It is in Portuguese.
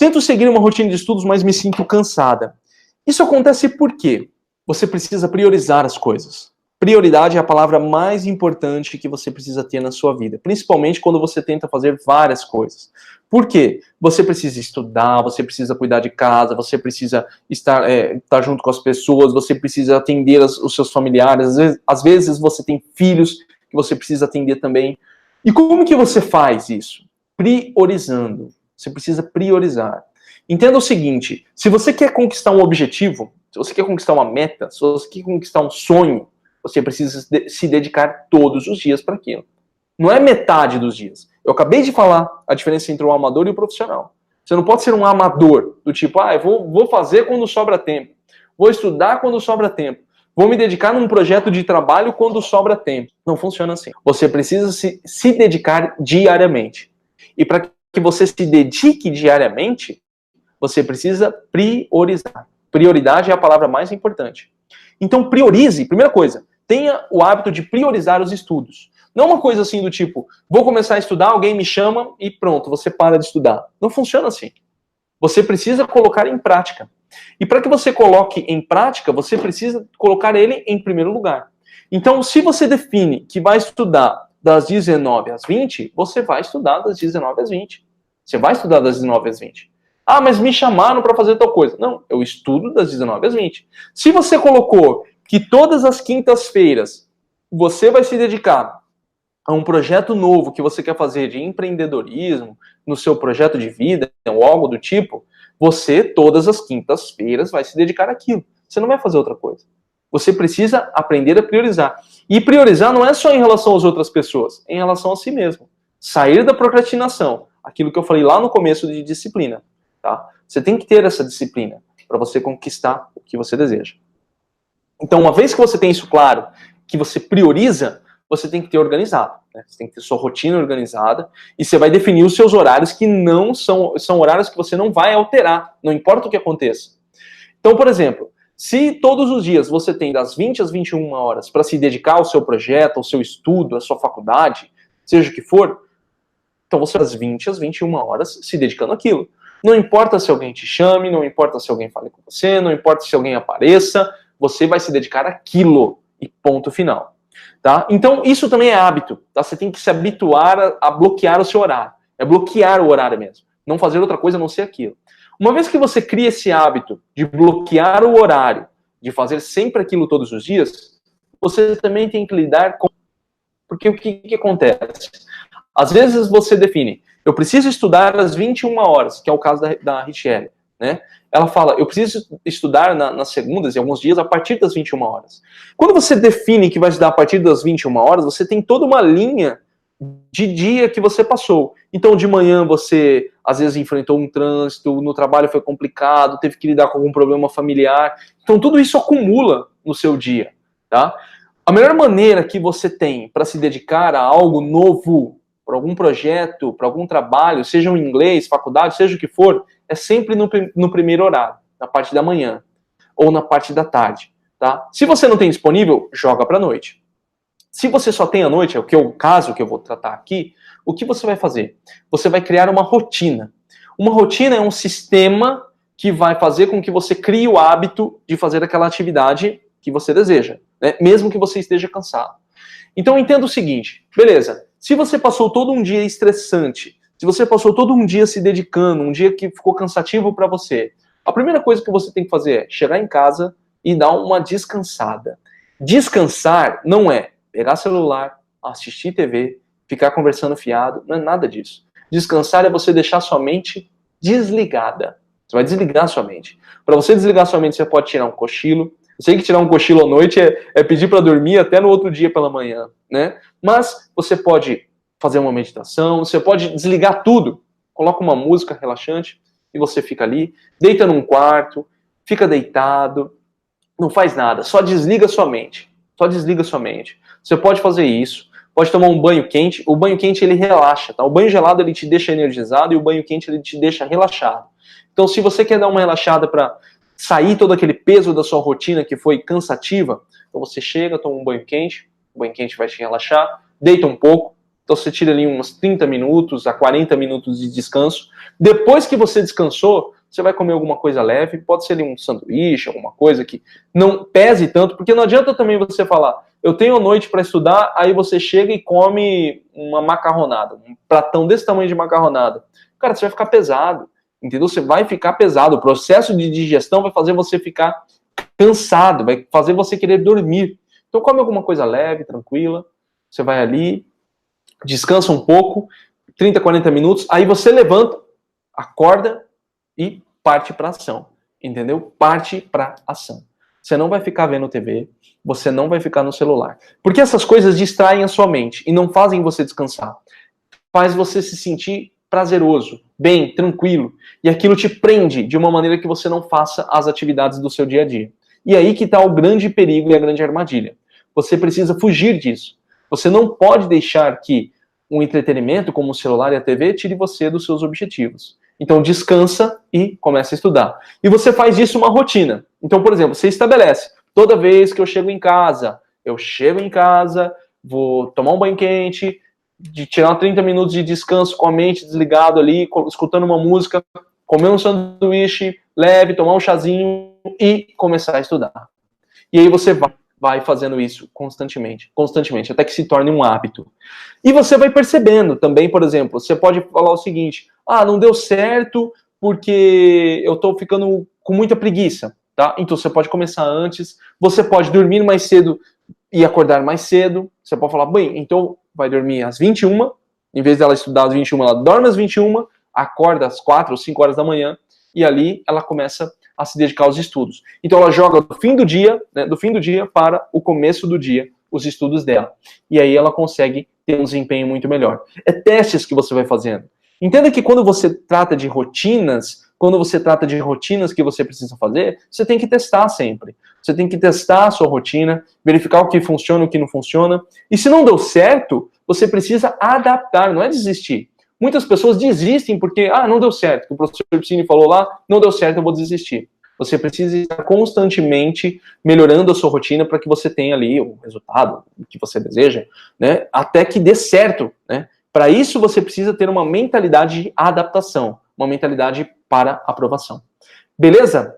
Tento seguir uma rotina de estudos, mas me sinto cansada. Isso acontece por quê? Você precisa priorizar as coisas. Prioridade é a palavra mais importante que você precisa ter na sua vida, principalmente quando você tenta fazer várias coisas. Por quê? Você precisa estudar, você precisa cuidar de casa, você precisa estar junto com as pessoas, você precisa atender os seus familiares, às vezes você tem filhos que você precisa atender também. E como que você faz isso? Priorizando. Você precisa priorizar. Entenda o seguinte, se você quer conquistar um objetivo, se você quer conquistar uma meta, se você quer conquistar um sonho, você precisa se dedicar todos os dias para aquilo. Não é metade dos dias. Eu acabei de falar a diferença entre o amador e o profissional. Você não pode ser um amador, do tipo, eu vou fazer quando sobra tempo, vou estudar quando sobra tempo, vou me dedicar num projeto de trabalho quando sobra tempo. Não funciona assim. Você precisa se dedicar diariamente. E para que você se dedique diariamente, você precisa priorizar. Prioridade é a palavra mais importante. Então priorize, primeira coisa, tenha o hábito de priorizar os estudos. Não uma coisa assim do tipo, vou começar a estudar, alguém me chama e pronto, você para de estudar. Não funciona assim. Você precisa colocar em prática. E para que você coloque em prática, você precisa colocar ele em primeiro lugar. Então, se você define que vai estudar das 19 às 20, você vai estudar das 19 às 20. Você vai estudar das 19 às 20. Ah, mas me chamaram para fazer tal coisa. Não, eu estudo das 19 às 20. Se você colocou que todas as quintas-feiras você vai se dedicar a um projeto novo que você quer fazer de empreendedorismo, no seu projeto de vida, ou algo do tipo, você, todas as quintas-feiras, vai se dedicar àquilo. Você não vai fazer outra coisa. Você precisa aprender a priorizar. E priorizar não é só em relação às outras pessoas, é em relação a si mesmo. Sair da procrastinação, aquilo que eu falei lá no começo de disciplina. Tá? Você tem que ter essa disciplina para você conquistar o que você deseja. Então, uma vez que você tem isso claro, que você prioriza, você tem que ter organizado. Né? Você tem que ter sua rotina organizada e você vai definir os seus horários que não são horários que você não vai alterar, não importa o que aconteça. Então, por exemplo, se todos os dias você tem das 20 às 21 horas para se dedicar ao seu projeto, ao seu estudo, à sua faculdade, seja o que for, então você das 20 às 21 horas se dedicando àquilo. Não importa se alguém te chame, não importa se alguém fale com você, não importa se alguém apareça, você vai se dedicar àquilo e ponto final. Tá? Então, isso também é hábito. Tá? Você tem que se habituar a bloquear o seu horário. É bloquear o horário mesmo. Não fazer outra coisa a não ser aquilo. Uma vez que você cria esse hábito de bloquear o horário, de fazer sempre aquilo todos os dias, você também tem que lidar com... Porque o que acontece? Às vezes você define, eu preciso estudar às 21 horas, que é o caso da Richelle, né? Ela fala, eu preciso estudar nas segundas e alguns dias a partir das 21 horas. Quando você define que vai estudar a partir das 21 horas, você tem toda uma linha de dia que você passou. Então, de manhã você, às vezes, enfrentou um trânsito, no trabalho foi complicado, teve que lidar com algum problema familiar. Então, tudo isso acumula no seu dia, tá? A melhor maneira que você tem para se dedicar a algo novo, para algum projeto, para algum trabalho, seja em inglês, faculdade, seja o que for, é sempre no primeiro horário, na parte da manhã, ou na parte da tarde, tá? Se você não tem disponível, joga para a noite. Se você só tem a noite, é o caso que eu vou tratar aqui, o que você vai fazer? Você vai criar uma rotina. Uma rotina é um sistema que vai fazer com que você crie o hábito de fazer aquela atividade que você deseja, né? Mesmo que você esteja cansado. Então entenda o seguinte, beleza, se você passou todo um dia estressante, se você passou todo um dia se dedicando, um dia que ficou cansativo para você, a primeira coisa que você tem que fazer é chegar em casa e dar uma descansada. Descansar não é pegar celular, assistir TV, ficar conversando fiado, não é nada disso. Descansar é você deixar sua mente desligada. Você vai desligar sua mente. Para você desligar sua mente, você pode tirar um cochilo. Eu sei que tirar um cochilo à noite é pedir para dormir até no outro dia pela manhã, né? Mas você pode fazer uma meditação, você pode desligar tudo. Coloca uma música relaxante e você fica ali, deita num quarto, fica deitado, não faz nada, só desliga sua mente. Só desliga sua mente. Você pode fazer isso, pode tomar um banho quente. O banho quente ele relaxa, tá? O banho gelado ele te deixa energizado e o banho quente ele te deixa relaxado. Então, se você quer dar uma relaxada para sair todo aquele peso da sua rotina que foi cansativa, então você chega, toma um banho quente, o banho quente vai te relaxar, deita um pouco, Então você tira ali uns 30 minutos a 40 minutos de descanso. Depois que você descansou, você vai comer alguma coisa leve, pode ser ali um sanduíche, alguma coisa que não pese tanto, porque não adianta também você falar, eu tenho a noite para estudar, aí você chega e come uma macarronada, um pratão desse tamanho de macarronada. Cara, você vai ficar pesado, entendeu? Você vai ficar pesado, o processo de digestão vai fazer você ficar cansado, vai fazer você querer dormir. Então come alguma coisa leve, tranquila, você vai ali, descansa um pouco, 30, 40 minutos, aí você levanta, acorda e parte para ação, entendeu? Parte para ação. Você não vai ficar vendo TV, você não vai ficar no celular. Porque essas coisas distraem a sua mente e não fazem você descansar. Faz você se sentir prazeroso, bem, tranquilo, e aquilo te prende de uma maneira que você não faça as atividades do seu dia a dia. E aí que está o grande perigo e a grande armadilha. Você precisa fugir disso. Você não pode deixar que um entretenimento como o celular e a TV tire você dos seus objetivos. Então descansa e começa a estudar. E você faz disso uma rotina. Então, por exemplo, você estabelece, toda vez que eu chego em casa, vou tomar um banho quente, de tirar 30 minutos de descanso com a mente desligado ali, escutando uma música, comer um sanduíche leve, tomar um chazinho e começar a estudar. E aí você vai fazendo isso constantemente, até que se torne um hábito. E você vai percebendo também, por exemplo, você pode falar o seguinte, não deu certo porque eu tô ficando com muita preguiça, tá? Então você pode começar antes, você pode dormir mais cedo e acordar mais cedo, você pode falar, bem, então vai dormir às 21, em vez dela estudar às 21, ela dorme às 21, acorda às 4 ou 5 horas da manhã, e ali ela começa a se dedicar aos estudos. Então ela joga do fim do dia, né, para o começo do dia, os estudos dela. E aí ela consegue ter um desempenho muito melhor. É testes que você vai fazendo. Entenda que quando você trata de rotinas que você precisa fazer, você tem que testar sempre. Você tem que testar a sua rotina, verificar o que funciona e o que não funciona. E se não deu certo, você precisa adaptar, não é desistir. Muitas pessoas desistem porque, não deu certo. O professor Piscine falou lá, não deu certo, eu vou desistir. Você precisa estar constantemente melhorando a sua rotina para que você tenha ali o resultado que você deseja, né? Até que dê certo, né? Para isso você precisa ter uma mentalidade de adaptação, uma mentalidade para aprovação. Beleza?